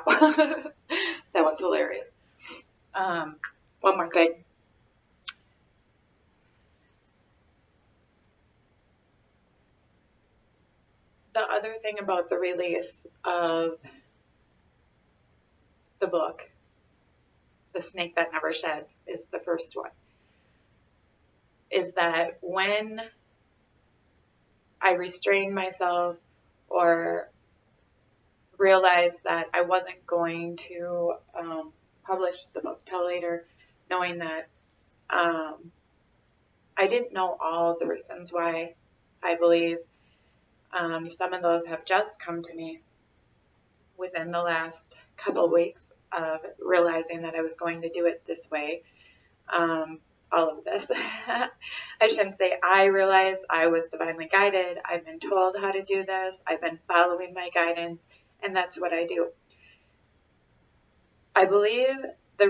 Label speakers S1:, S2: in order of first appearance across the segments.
S1: That was hilarious. One more thing. The other thing about the release of the book, The Snake That Never Sheds, is the first one, is that when I restrained myself or realized that I wasn't going to publish the book till later, knowing that I didn't know all the reasons why. I believe some of those have just come to me within the last couple of weeks of realizing that I was going to do it this way. All of this. I shouldn't say I realized. I was divinely guided. I've been told how to do this. I've been following my guidance, and that's what I do. I believe the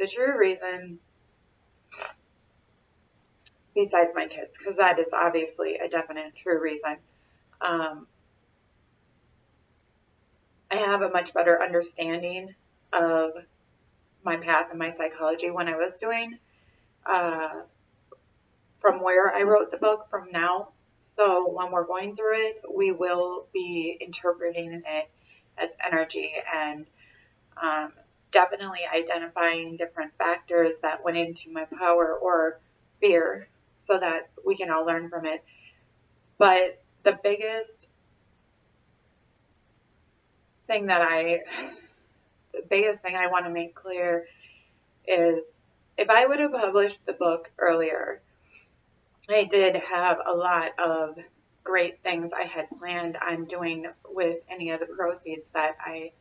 S1: true reason, besides my kids, because that is obviously a definite true reason, I have a much better understanding of my path and my psychology when I was doing from where I wrote the book from now. So when we're going through it, we will be interpreting it as energy and definitely identifying different factors that went into my power or fear so that we can all learn from it. But the biggest thing I want to make clear is if I would have published the book earlier, I did have a lot of great things I had planned on doing with any of the proceeds that I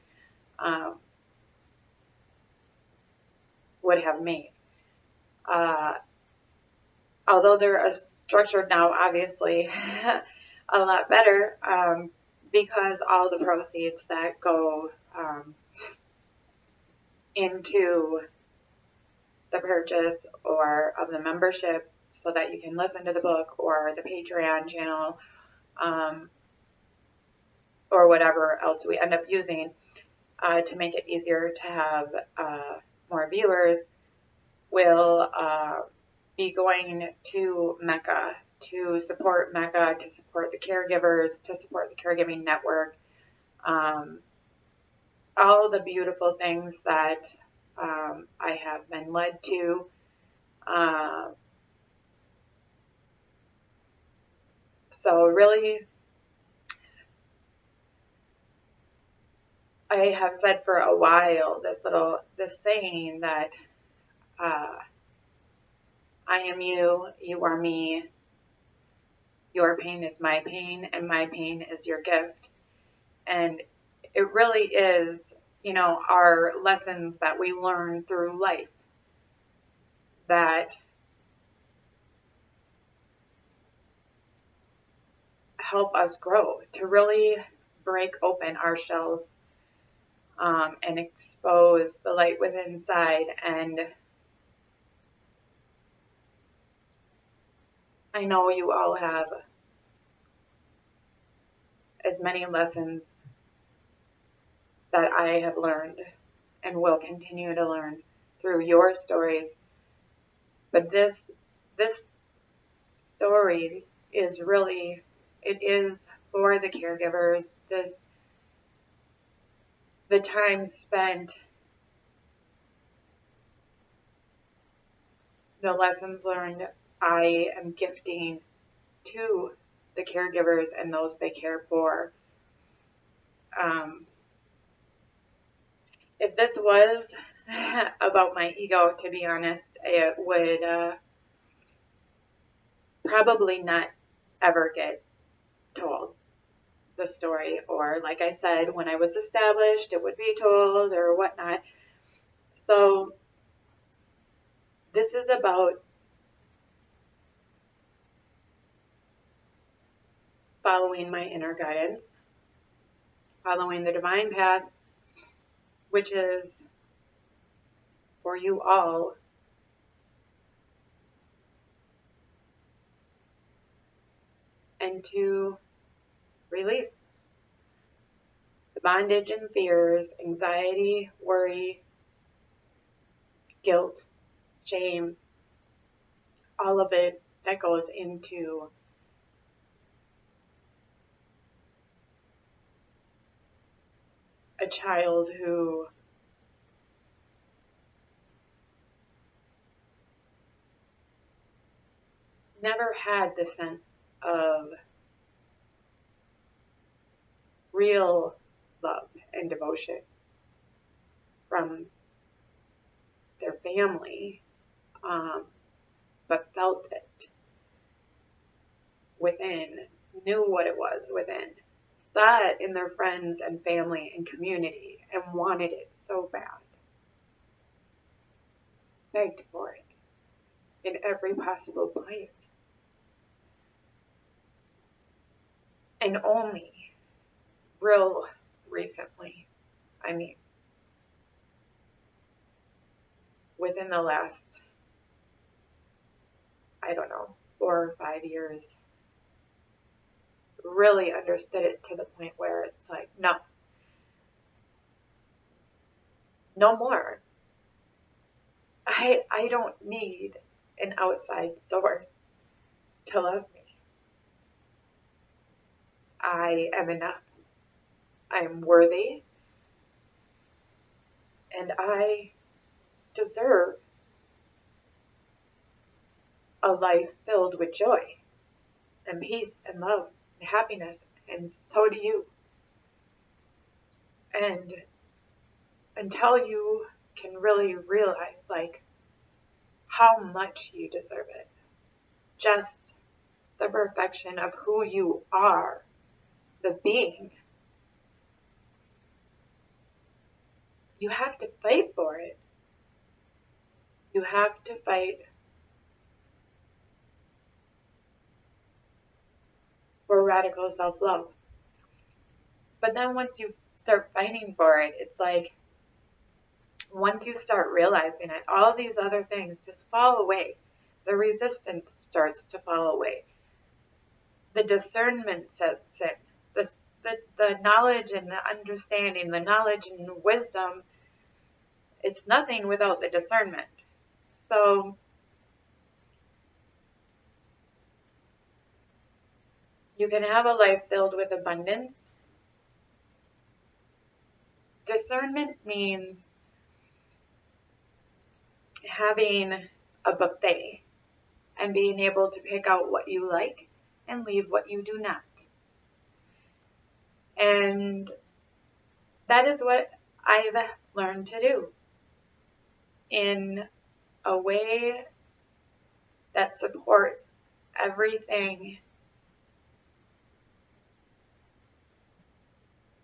S1: would have made. Although they're structured now, obviously, a lot better because all the proceeds that go into the purchase or of the membership so that you can listen to the book or the Patreon channel or whatever else we end up using to make it easier to have more viewers will be going to Mecca, to support Mecca, to support the caregivers, to support the caregiving network, all the beautiful things that I have been led to. So really, I have said for a while this saying that I am you, you are me, your pain is my pain, and my pain is your gift. And it really is, our lessons that we learn through life that help us grow, to really break open our shells and expose the light within inside. And I know you all have as many lessons that I have learned and will continue to learn through your stories. But this story is really, it is for the caregivers. The time spent, the lessons learned, I am gifting to the caregivers and those they care for. If this was about my ego, to be honest, it would probably not ever get told, the story. Or like I said, when I was established, it would be told or whatnot. So this is about following my inner guidance, following the divine path, which is for you all and to release. bondage and fears, anxiety, worry, guilt, shame, all of it that goes into a child who never had the sense of real love and devotion from their family, but felt it within, knew what it was within, saw it in their friends and family and community, and wanted it so bad. Begged for it in every possible place. And only real recently, I mean, within the last, I don't know, 4 or 5 years, really understood it to the point where it's like, no, no more. I don't need an outside source to love me. I am enough. I am worthy. And I deserve a life filled with joy and peace and love and happiness. And so do you. And until you can really realize, like, how much you deserve it, just the perfection of who you are, the being, you have to fight for it. You have to fight for radical self-love. But then once you start fighting for it, it's like, once you start realizing it, all these other things just fall away. The resistance starts to fall away. The discernment sets in. The knowledge and the understanding, the knowledge and wisdom, it's nothing without the discernment. So you can have a life filled with abundance. Discernment means having a buffet and being able to pick out what you like and leave what you do not. And that is what I've learned to do in a way that supports everything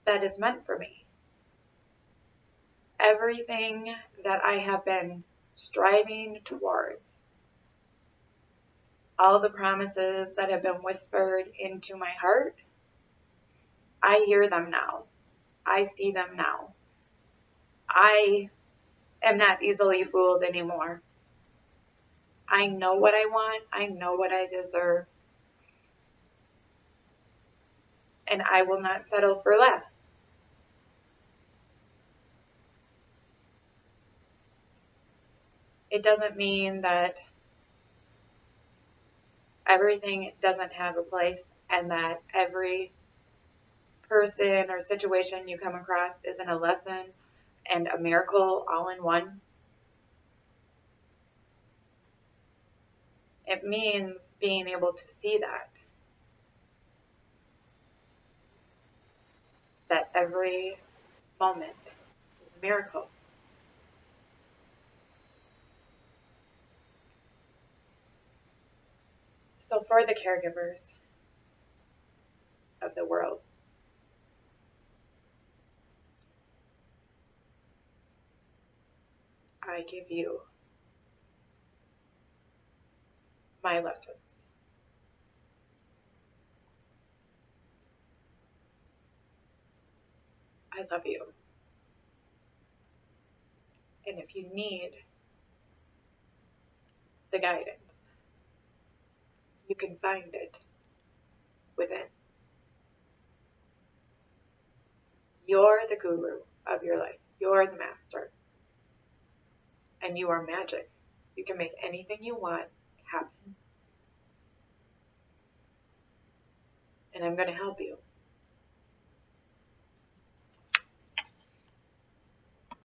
S1: that is meant for me. Everything that I have been striving towards. All the promises that have been whispered into my heart, I hear them now. I see them now. I am not easily fooled anymore. I know what I want. I know what I deserve. And I will not settle for less. It doesn't mean that everything doesn't have a place and that every person or situation you come across isn't a lesson and a miracle all in one. It means being able to see that every moment is a miracle. So for the caregivers of the world, I give you my lessons. I love you. And if you need the guidance, you can find it within. You're the guru of your life. You're the master. And you are magic. You can make anything you want happen. And I'm going to help you.